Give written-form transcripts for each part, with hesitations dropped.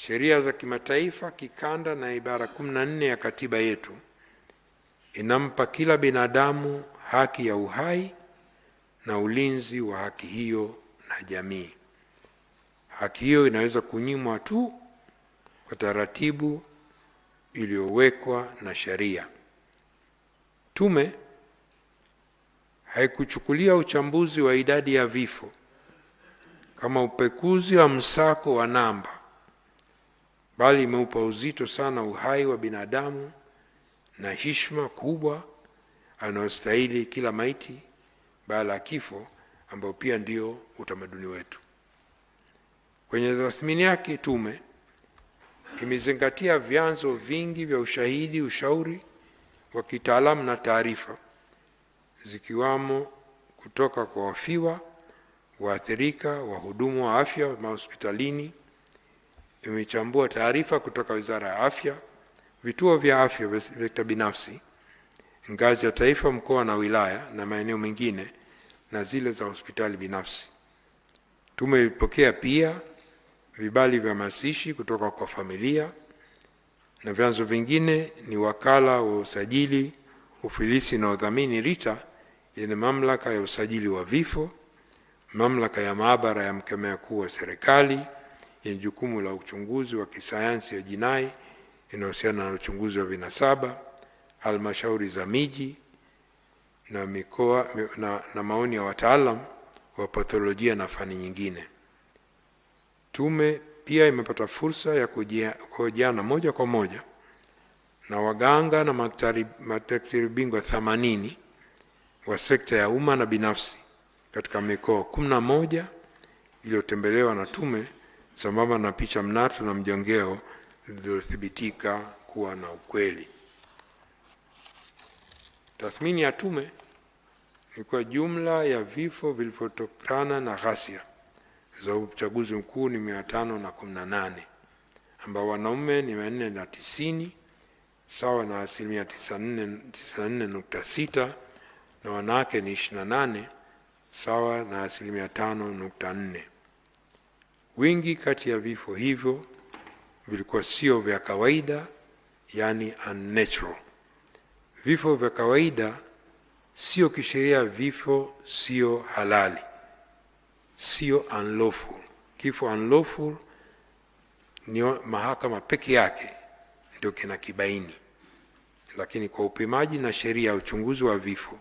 sheria za kimataifa, kikanda na ibara 14 ya katiba yetu inampa kila binadamu haki ya uhai na ulinzi wa haki hiyo na jamii. Haki hiyo inaweza kunyimwa tu kwa taratibu iliyowekwa na sheria. Tume haikuchukulia uchambuzi wa idadi ya vifo kama upekuzi wa msako wa namba, bali imeupa uzito sana uhai wa binadamu na heshima kubwa anayostahili kila maiti baada ya kifo, ambao pia ndio utamaduni wetu. Kwenye tathmini yake, tume imezingatia vyanzo vingi vya ushahidi, ushauri wa kitaalamu na taarifa, zikiwamo kutoka kwa wafiwa, waathirika, wahudumu wa afya mahospitalini. Imechambua taarifa kutoka Wizara ya Afya, vituo vya afya vya binafsi, ngazi ya taifa, mkoa na wilaya na maeneo mengine, na zile za hospitali binafsi. Tume ilipokea pia vibali vya mazishi kutoka kwa familia, na vyanzo vingine ni wakala wa usajili, ufilisi na udhamini RITA yenye mamlaka ya usajili wa vifo, mamlaka ya maabara ya mkemia mkuu wa serikali yenye jukumu la uchunguzi wa kisayansi ya jinai inayohusiana na uchunguzi wa vinasaba, halmashauri za miji na mikoa na maoni ya wataalam wa patholojia na fani nyingine. Tume pia imepata fursa ya kuhojiana moja kwa moja na waganga na madaktari bingwa 80 wa sekta ya umma na binafsi katika mikoa 11 iliyotembelewa na tume, sambamba na picha mnato na mjongeo zilizothibitika kuwa na ukweli. Tathmini ya tume ni kwa jumla ya vifo vilivyotokana na ghasia za uchaguzi mkuu ni 518, ambao wanaume ni 490 sawa na 94.6, na wanawake ni 28 sawa na 5.4. Wingi kati ya vifo hivyo vilikuwa sio vya kawaida, yani unnatural. Vifo vya kawaida sio kisheria, vifo sio halali, sio unlawful. Kifo unlawful ni mahakama peke yake ndio kinakibaini, lakini kwa upimaji na sheria ya uchunguzi wa vifo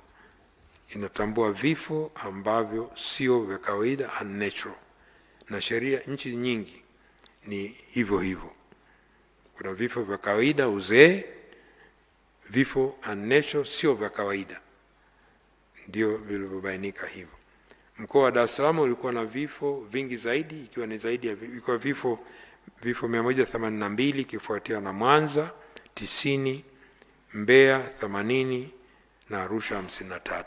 inatambua vifo ambavyo sio vya kawaida, unnatural, na sheria nchi nyingi ni hivyo hivyo. Kuna vifo vya kawaida, uzee, vifo unnatural sio vya kawaida, ndio vilivyobainika hivyo. Mkoa wa Dar es Salaam ulikuwa na vifo vingi zaidi, ikiwa ni zaidi ya vifo 182, kifuatia na Mwanza 90, Mbeya 80 na Arusha 53.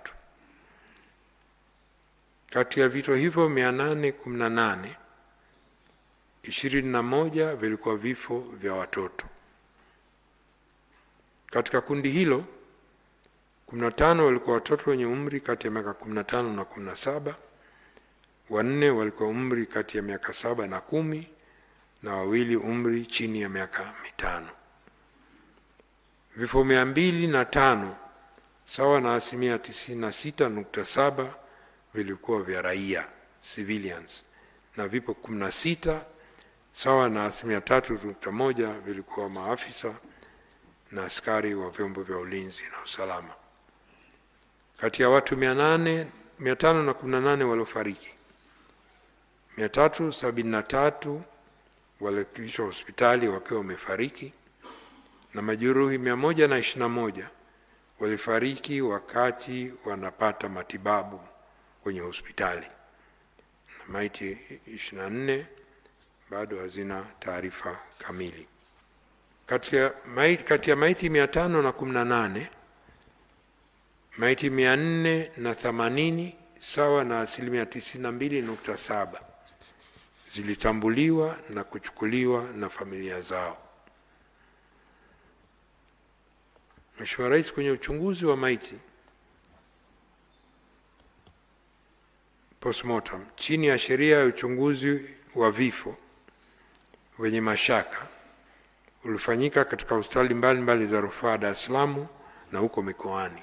Kati ya vifo hivyo 818, 21 vilikuwa vifo vya watoto. Katika kundi hilo 15 walikuwa watoto wenye umri kati ya miaka 15 na 17, 4 walikuwa umri kati ya miaka 7 na 10, na 2 umri chini ya miaka 5. Vifo 205 sawa na 96.7 vilikuwa vya raia, civilians, na vifo 16 sawa na 3.1 vilikuwa maafisa na askari wa vyombo vya ulinzi na usalama. Kati ya watu 518 waliofariki, 373 walifikishwa hospitali wakiwa wamefariki, na majeruhi 121 walifariki wakati wanapata matibabu kwenye hospitali, na maiti 24 bado hazina taarifa kamili. Kati ya maiti 518, maiti 480 sawa na 92.7 zilitambuliwa na kuchukuliwa na familia zao. Mheshimiwa Rais, kwenye uchunguzi wa maiti postmortem chini ya sheria ya uchunguzi wa vifo, wenye mashaka ulifanyika katika hospitali mbalimbali za rufaa Dar es Salaam na huko mikoani.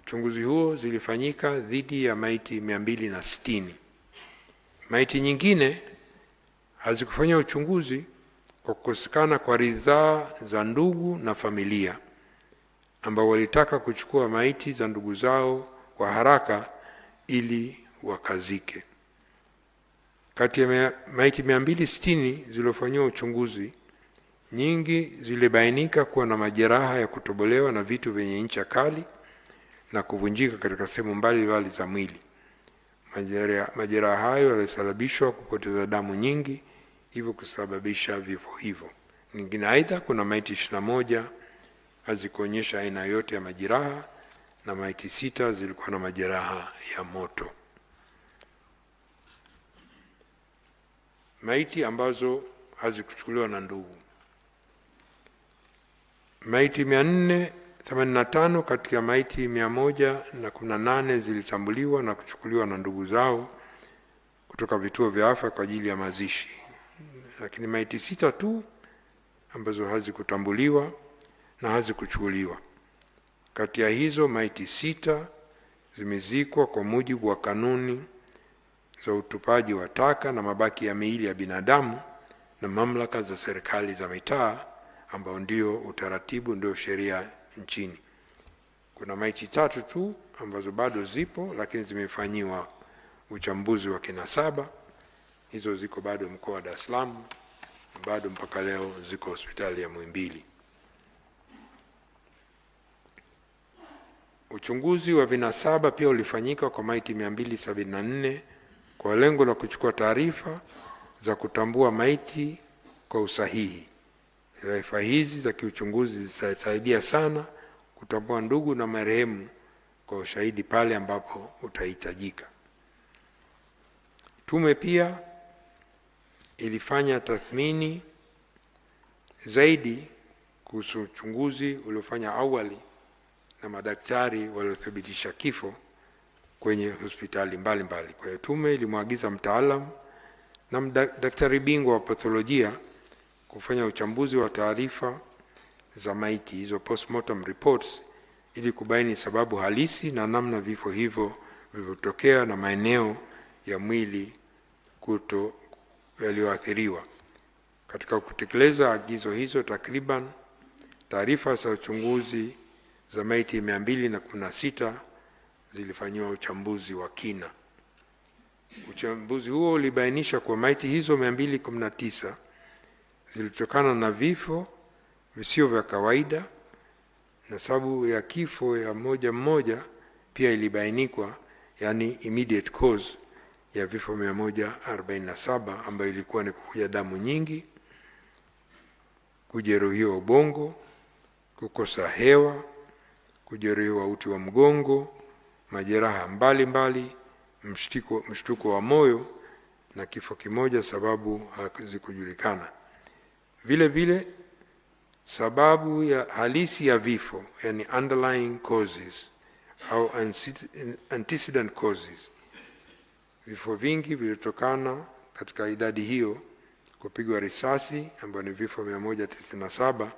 Uchunguzi huo zilifanyika dhidi ya maiti 260. Maiti nyingine hazikufanya uchunguzi kwa kukosekana kwa ridhaa za ndugu na familia ambao walitaka kuchukua maiti za ndugu zao kwa haraka ili wakazike. Kati ya maiti 260 zilizofanyiwa uchunguzi, nyingi zilibainika kuwa na majeraha ya kutobolewa na vitu vyenye ncha kali na kuvunjika katika sehemu mbalimbali za mwili. Majeraha hayo yalisababishwa kupoteza damu nyingi, hivyo kusababisha vifo hivyo. Nyingine aidha, kuna maiti 21 hazikuonyesha aina yote ya majeraha na maiti 6 zilikuwa na majeraha ya moto. Maiti ambazo hazikuchukuliwa na ndugu. Maiti 485 katika maiti 118 zilitambuliwa na kuchukuliwa na ndugu zao kutoka vituo vya afya kwa ajili ya mazishi. Lakini maiti 6 tu ambazo hazikutambuliwa na hazikuchukuliwa. Kati ya hizo maiti 6 zimezikwa kwa mujibu wa kanuni za utupaji wa taka na mabaki ya miili ya binadamu na mamlaka za serikali za mitaa, ambao ndio utaratibu, ndio sheria nchini. Kuna maiti 3 tu ambazo bado zipo lakini zimefanyiwa uchambuzi wa kinasaba. Hizo ziko bado mkoa wa Dar es Salaam, bado mpaka leo ziko hospitali ya Muhimbili. Uchunguzi wa vinasaba pia ulifanyika kwa maiti 274 kwa lengo la kuchukua taarifa za kutambua maiti kwa usahihi. Taarifa hizi za kiuchunguzi zitasaidia sana kutambua ndugu na marehemu kwa ushahidi pale ambapo utahitajika. Tume pia ilifanya tathmini zaidi kuhusu uchunguzi uliofanya awali na madaktari waliothibitisha kifo kwenye hospitali mbalimbali. Kwa hiyo tume ilimwagiza mtaalamu na daktari bingwa wa patholojia kufanya uchambuzi wa taarifa za maiti, hizo postmortem reports, ili kubaini sababu halisi na namna vifo hivyo vilivyotokea na maeneo ya mwili yaliyoathiriwa. Katika kutekeleza agizo hizo, takriban taarifa za uchunguzi za maiti 216 zilifanyiwa uchambuzi wa kina. Uchambuzi huo ulibainisha kwa maiti hizo 219 zilitokana na vifo visio vya kawaida, na sababu ya kifo ya mmoja pia ilibainikwa, yani immediate cause ya vifo 147, ambayo ilikuwa ni kuvuja damu nyingi, kujeruhiwa ubongo, kukosa hewa, kujeruhiwa uti wa mgongo, majeraha mbalimbali, mshtuko wa moyo na kifo kimoja sababu hazikujulikana. Vile vile sababu ya halisi ya vifo, yani underlying causes au antecedent causes. Vifo vingi vilitokana katika idadi hiyo kupigwa risasi, ambayo ni vifo 197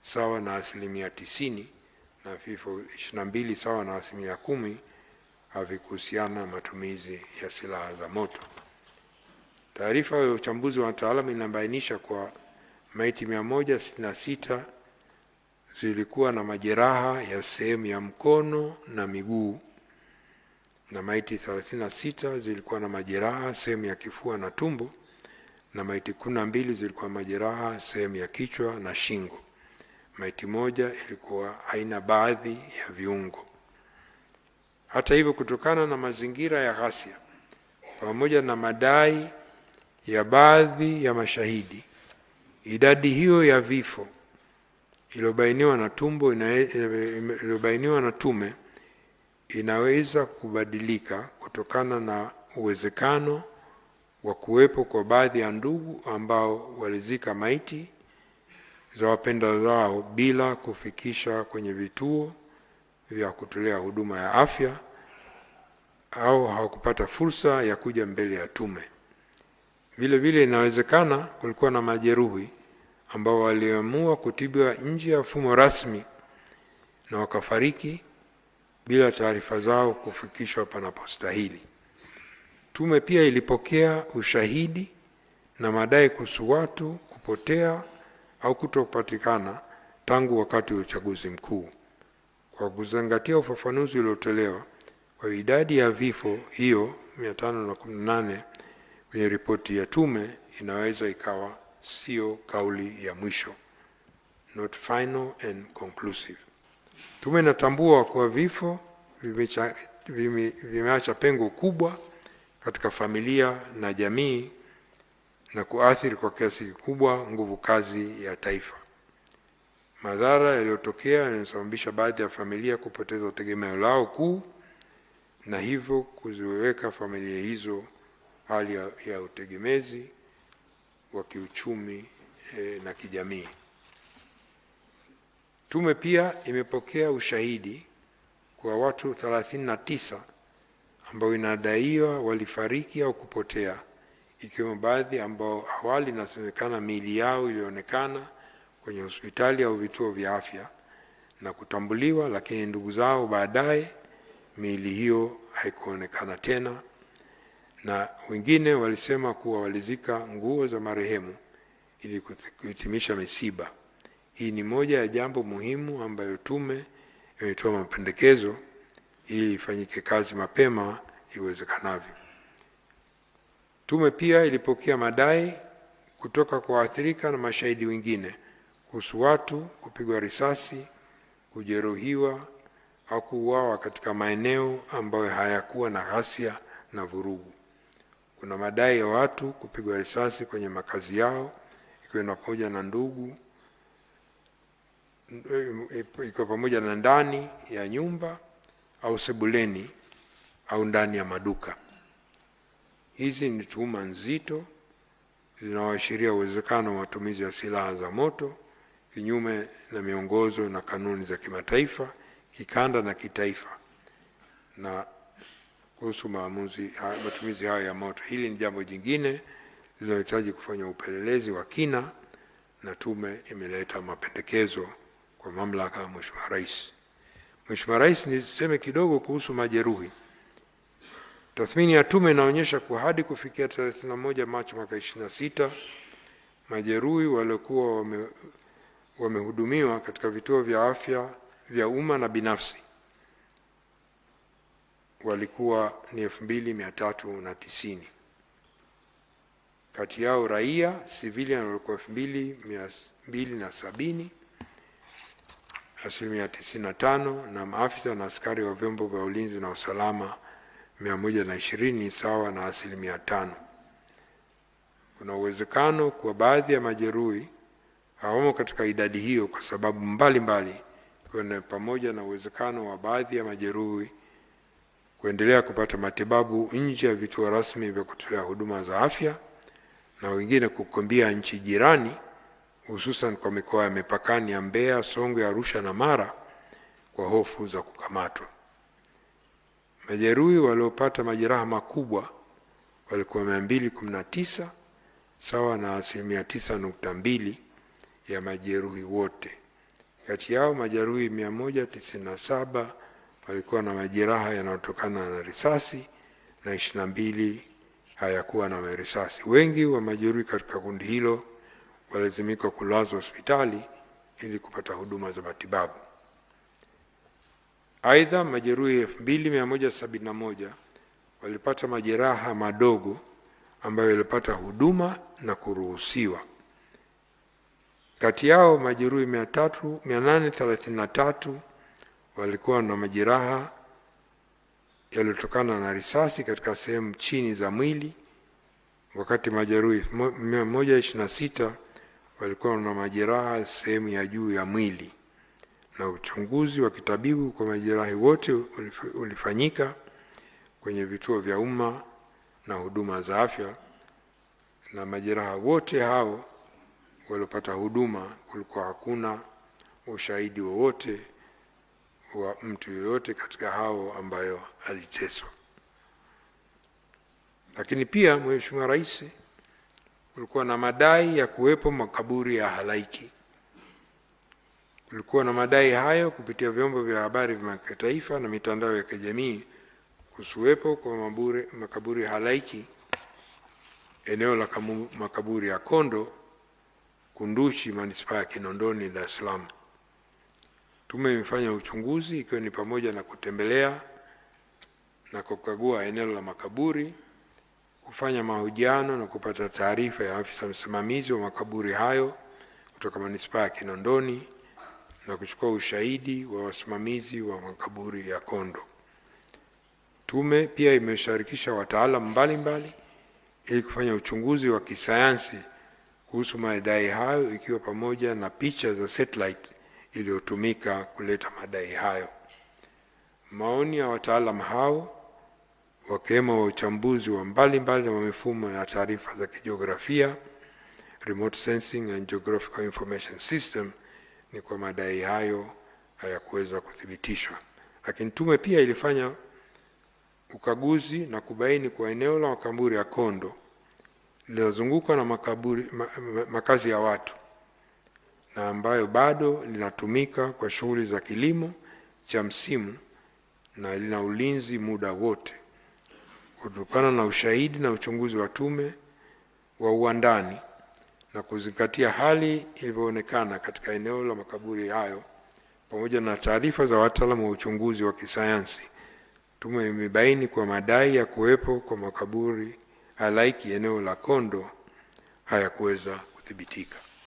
sawa na 90%, na vifo 22 sawa na 10% havikuhusiana na matumizi ya silaha za moto. Taarifa ya uchambuzi wa wataalamu inabainisha kwa maiti 166 zilikuwa na majeraha ya sehemu ya mkono na miguu, na maiti 36 zilikuwa na majeraha sehemu ya kifua na tumbo, na maiti 12 zilikuwa majeraha sehemu ya kichwa na shingo. Maiti moja ilikuwa haina baadhi ya viungo. Hata hivyo, kutokana na mazingira ya ghasia pamoja na madai ya baadhi ya mashahidi, idadi hiyo ya vifo iliyobainiwa na tume inaweza kubadilika kutokana na uwezekano wa kuwepo kwa baadhi ya ndugu ambao walizika maiti za wapendwa wao bila kufikisha kwenye vituo vya kutolea huduma ya afya au hawakupata fursa ya kuja mbele ya tume. Vile vile inawezekana kulikuwa na majeruhi ambao waliamua kutibiwa nje ya mfumo rasmi na wakafariki bila taarifa zao kufikishwa panapostahili. Tume pia ilipokea ushahidi na madai kuhusu watu kupotea au kutopatikana tangu wakati wa uchaguzi mkuu. Kwa kuzingatia ufafanuzi uliotolewa kwa idadi ya vifo hiyo 518 kwenye ripoti ya tume, inaweza ikawa sio kauli ya mwisho, not final and conclusive. Tume inatambua kuwa vifo vimeacha pengo kubwa katika familia na jamii na kuathiri kwa kiasi kikubwa nguvu kazi ya taifa. Madhara yaliyotokea yanasababisha baadhi ya familia kupoteza utegemeo lao kuu na hivyo kuziweka familia hizo hali ya utegemezi wa kiuchumi na kijamii. Tume pia imepokea ushahidi kwa watu 39 ambao inadaiwa walifariki au kupotea, ikiwemo baadhi ambao awali inasemekana miili yao ilionekana kwenye hospitali au vituo vya afya na kutambuliwa, lakini ndugu zao baadaye miili hiyo haikuonekana tena, na wengine walisema kuwa walizika nguo za marehemu ili kuhitimisha misiba. Hii ni moja ya jambo muhimu ambayo tume imetoa mapendekezo ili ifanyike kazi mapema iwezekanavyo. Tume pia ilipokea madai kutoka kwa waathirika na mashahidi wengine kuhusu watu kupigwa risasi, kujeruhiwa au kuuawa katika maeneo ambayo hayakuwa na ghasia na vurugu. Kuna madai ya watu kupigwa risasi kwenye makazi yao, ikiwa pamoja na ndugu, ikiwa pamoja na ndani ya nyumba au sebuleni au ndani ya maduka. Hizi ni tuhuma nzito zinazoashiria uwezekano wa matumizi ya silaha za moto kinyume na miongozo na kanuni za kimataifa, kikanda na kitaifa na kuhusu matumizi hayo ya moto. Hili ni jambo jingine linalohitaji kufanya upelelezi wa kina, na tume imeleta mapendekezo kwa mamlaka ya Mheshimiwa Rais. Mheshimiwa Rais, niseme kidogo kuhusu majeruhi. Tathmini ya tume inaonyesha kuwa hadi kufikia 31 Machi mwaka 2026, majeruhi waliokuwa wamehudumiwa katika vituo vya afya vya umma na binafsi walikuwa ni 2390. Kati yao raia civilian walikuwa 2270, 95%, na maafisa na askari wa vyombo vya ulinzi na usalama 120, sawa na 5%. Kuna uwezekano kwa baadhi ya majeruhi hawamo katika idadi hiyo kwa sababu mbalimbali, kwa pamoja na uwezekano wa baadhi ya majeruhi kuendelea kupata matibabu nje ya vituo rasmi vya kutolea huduma za afya na wengine kukimbia nchi jirani, hususan kwa mikoa ya mipakani ya Mbeya, Songwe, Arusha na Mara kwa hofu za kukamatwa. Majeruhi waliopata majeraha makubwa walikuwa 219, sawa na 9.2% ya majeruhi wote. Kati yao majeruhi 197 walikuwa na majeraha yanayotokana na risasi na 22 hayakuwa na risasi. Wengi wa majeruhi katika kundi hilo walazimika kulazwa hospitali ili kupata huduma za matibabu. Aidha, majeruhi 2171 walipata majeraha madogo ambayo walipata huduma na kuruhusiwa. Kati yao majeruhi 833 walikuwa na majeraha yaliyotokana na risasi katika sehemu chini za mwili, wakati majeruhi 126 walikuwa na majeraha sehemu ya juu ya mwili, na uchunguzi wa kitabibu kwa majeraha wote ulifanyika kwenye vituo vya umma na huduma za afya, na majeraha wote hao waliopata huduma kulikuwa hakuna ushahidi wowote wa mtu yoyote katika hao ambayo aliteswa. Lakini pia Mheshimiwa Rais kulikuwa na madai ya kuwepo makaburi ya halaiki. Kulikuwa na madai hayo kupitia vyombo vya habari vya kitaifa na mitandao ya kijamii kusuwepo kwa makaburi ya halaiki eneo la makaburi ya Kondo, Kunduchi, manispaa ya Kinondoni, Dar es Salaam. Tume imefanya uchunguzi ikiwa ni pamoja na kutembelea na kukagua eneo la makaburi, kufanya mahojiano na kupata taarifa ya afisa msimamizi wa makaburi hayo kutoka manispaa ya Kinondoni na kuchukua ushahidi wa wasimamizi wa makaburi ya Kondo. Tume pia imeshirikisha wataalamu mbalimbali ili kufanya uchunguzi wa kisayansi kuhusu madai hayo, ikiwa pamoja na picha za satellite iliyotumika kuleta madai hayo. Maoni ya wataalamu hao, wakiwemo wa uchambuzi wa mbalimbali wa mifumo ya taarifa za kijiografia, remote sensing and geographical information system, ni kwa madai hayo hayakuweza kuthibitishwa. Lakini tume pia ilifanya ukaguzi na kubaini kwa eneo la makaburi ya Kondo lililozungukwa na makazi ya watu na ambayo bado linatumika kwa shughuli za kilimo cha msimu na lina ulinzi muda wote. Kutokana na ushahidi na uchunguzi wa tume wa uandani na kuzingatia hali ilivyoonekana katika eneo la makaburi hayo pamoja na taarifa za wataalamu wa uchunguzi wa kisayansi, tume imebaini kwa madai ya kuwepo kwa makaburi halaiki eneo la Kondo hayakuweza kuthibitika.